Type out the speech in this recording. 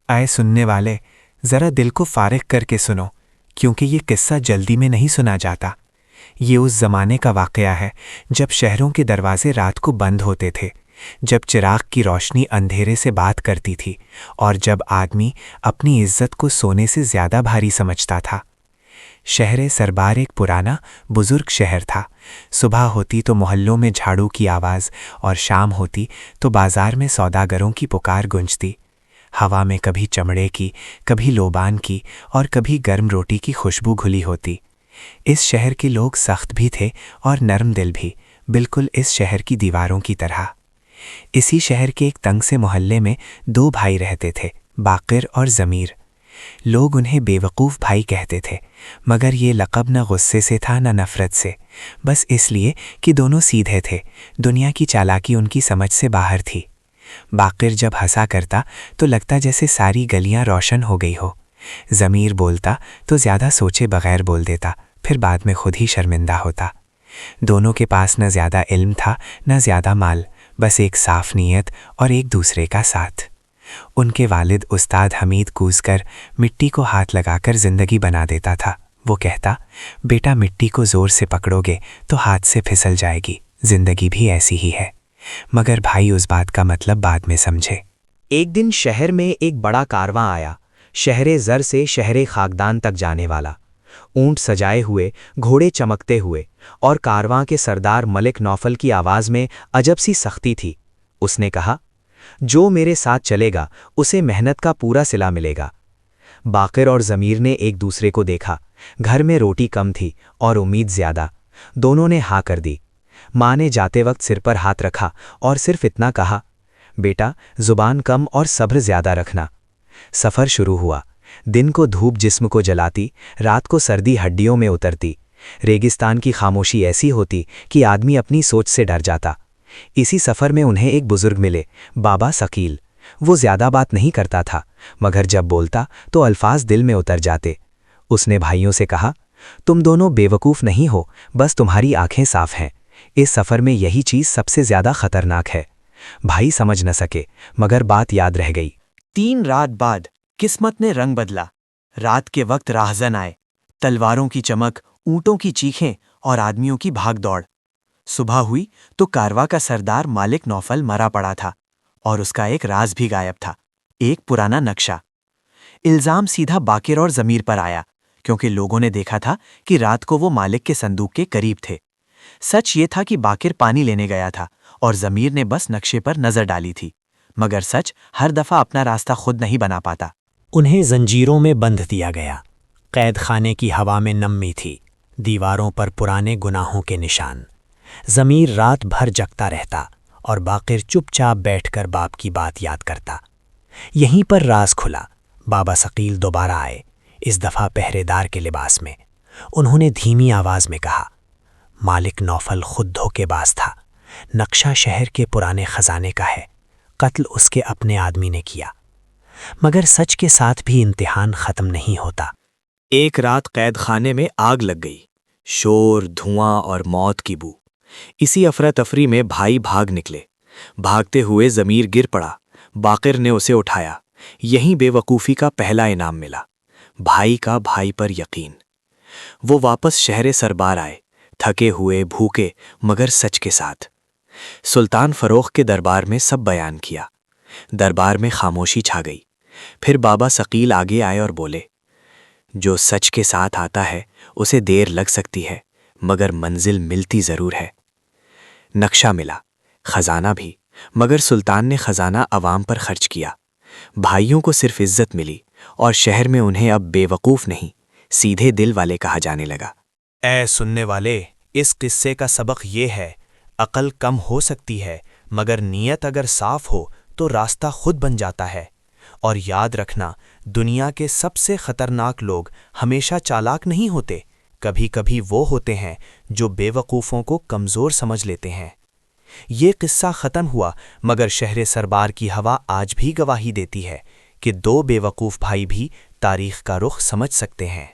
आए सुनने वाले, ज़रा दिल को फारिग करके सुनो, क्योंकि ये किस्सा जल्दी में नहीं सुना जाता। ये उस ज़माने का वाक़या है जब शहरों के दरवाजे रात को बंद होते थे, जब चिराग की रोशनी अंधेरे से बात करती थी और जब आदमी अपनी इज्जत को सोने से ज़्यादा भारी समझता था। शहर सरबार एक पुराना बुज़ुर्ग शहर था। सुबह होती तो मोहल्लों में झाड़ू की आवाज़ और शाम होती तो बाज़ार में सौदागरों की पुकार गूंजती। हवा में कभी चमड़े की, कभी लोबान की और कभी गर्म रोटी की खुशबू घुली होती। इस शहर के लोग सख्त भी थे और नरम दिल भी, बिल्कुल इस शहर की दीवारों की तरह। इसी शहर के एक तंग से मोहल्ले में दो भाई रहते थे, बाकिर और ज़मीर। लोग उन्हें बेवकूफ़ भाई कहते थे, मगर ये लक़ब न गुस्से से था न नफ़रत से, बस इसलिए कि दोनों सीधे थे। दुनिया की चालाकी उनकी समझ से बाहर थी। बाकिर जब हंसा करता तो लगता जैसे सारी गलियां रोशन हो गई हो। ज़मीर बोलता तो ज़्यादा सोचे बगैर बोल देता, फिर बाद में खुद ही शर्मिंदा होता। दोनों के पास न ज़्यादा इल्म था न ज़्यादा माल, बस एक साफ़ नीयत और एक दूसरे का साथ। उनके वालिद उस्ताद हमीद कूसकर मिट्टी को हाथ लगाकर ज़िंदगी बना देता था। वो कहता, बेटा मिट्टी को ज़ोर से पकड़ोगे तो हाथ से फिसल जाएगी, ज़िंदगी भी ऐसी ही है। मगर भाई उस बात का मतलब बाद में समझे। एक दिन शहर में एक बड़ा कारवां आया, शहरे ज़र से शहरे खाकदान तक जाने वाला। ऊंट सजाए हुए, घोड़े चमकते हुए, और कारवां के सरदार मलिक नौफल की आवाज़ में अजब सी सख्ती थी। उसने कहा, जो मेरे साथ चलेगा उसे मेहनत का पूरा सिला मिलेगा। बाकिर और ज़मीर ने एक दूसरे को देखा। घर में रोटी कम थी और उम्मीद ज़्यादा। दोनों ने हाँ कर दी। माँ ने जाते वक्त सिर पर हाथ रखा और सिर्फ इतना कहा, बेटा ज़ुबान कम और सब्र ज़्यादा रखना। सफ़र शुरू हुआ। दिन को धूप जिस्म को जलाती, रात को सर्दी हड्डियों में उतरती। रेगिस्तान की खामोशी ऐसी होती कि आदमी अपनी सोच से डर जाता। इसी सफ़र में उन्हें एक बुज़ुर्ग मिले, बाबा सकील। वो ज़्यादा बात नहीं करता था, मगर जब बोलता तो अल्फाज दिल में उतर जाते। उसने भाइयों से कहा, तुम दोनों बेवकूफ़ नहीं हो, बस तुम्हारी आंखें साफ़ हैं। इस सफ़र में यही चीज़ सबसे ज़्यादा ख़तरनाक है। भाई समझ न सके, मगर बात याद रह गई। 3 रात बाद किस्मत ने रंग बदला। रात के वक्त राहज़न आए, तलवारों की चमक, ऊँटों की चीखें और आदमियों की भाग दौड़। सुबह हुई तो कारवा का सरदार मालिक नौफल मरा पड़ा था और उसका एक राज भी गायब था, एक पुराना नक्शा। इल्ज़ाम सीधा बाकिर और ज़मीर पर आया, क्योंकि लोगों ने देखा था कि रात को वो मालिक के संदूक के करीब थे। सच ये था कि बाकिर पानी लेने गया था और ज़मीर ने बस नक्शे पर नज़र डाली थी, मगर सच हर दफ़ा अपना रास्ता खुद नहीं बना पाता। उन्हें जंजीरों में बंध दिया गया। कैद खाने की हवा में नमी थी, दीवारों पर पुराने गुनाहों के निशान। ज़मीर रात भर जगता रहता और बाकिर चुपचाप बैठकर बाप की बात याद करता। यहीं पर राज खुला। बाबा सकील दोबारा आए, इस दफ़ा पहरेदार के लिबास में। उन्होंने धीमी आवाज़ में कहा, मालिक नौफल खुद धोखेबाज था। नक्शा शहर के पुराने ख़जाने का है, कत्ल उसके अपने आदमी ने किया। मगर सच के साथ भी इम्तिहान ख़त्म नहीं होता। एक रात कैद खाने में आग लग गई, शोर, धुआं और मौत की बू। इसी अफरा तफरी में भाई भाग निकले। भागते हुए ज़मीर गिर पड़ा, बाकिर ने उसे उठाया। यहीं बेवकूफ़ी का पहला इनाम मिला, भाई का भाई पर यकीन। वो वापस शहर सरबार आए, थके हुए, भूखे, मगर सच के साथ। सुल्तान फ़रोख़ के दरबार में सब बयान किया। दरबार में खामोशी छा गई। फिर बाबा सकील आगे आए और बोले, जो सच के साथ आता है उसे देर लग सकती है, मगर मंजिल मिलती ज़रूर है। नक्शा मिला, ख़जाना भी, मगर सुल्तान ने ख़जाना अवाम पर खर्च किया। भाइयों को सिर्फ इज्जत मिली और शहर में उन्हें अब बेवकूफ़ नहीं, सीधे दिल वाले कहा जाने लगा। ऐ सुनने वाले, इस किस्से का सबक ये है, अक़ल कम हो सकती है, मगर नीयत अगर साफ़ हो तो रास्ता खुद बन जाता है। और याद रखना, दुनिया के सबसे ख़तरनाक लोग हमेशा चालाक नहीं होते, कभी कभी वो होते हैं जो बेवकूफ़ों को कमज़ोर समझ लेते हैं। ये किस्सा ख़त्म हुआ, मगर शहर सरबार की हवा आज भी गवाही देती है कि 2 बेवकूफ़ भाई भी तारीख़ का रुख समझ सकते हैं।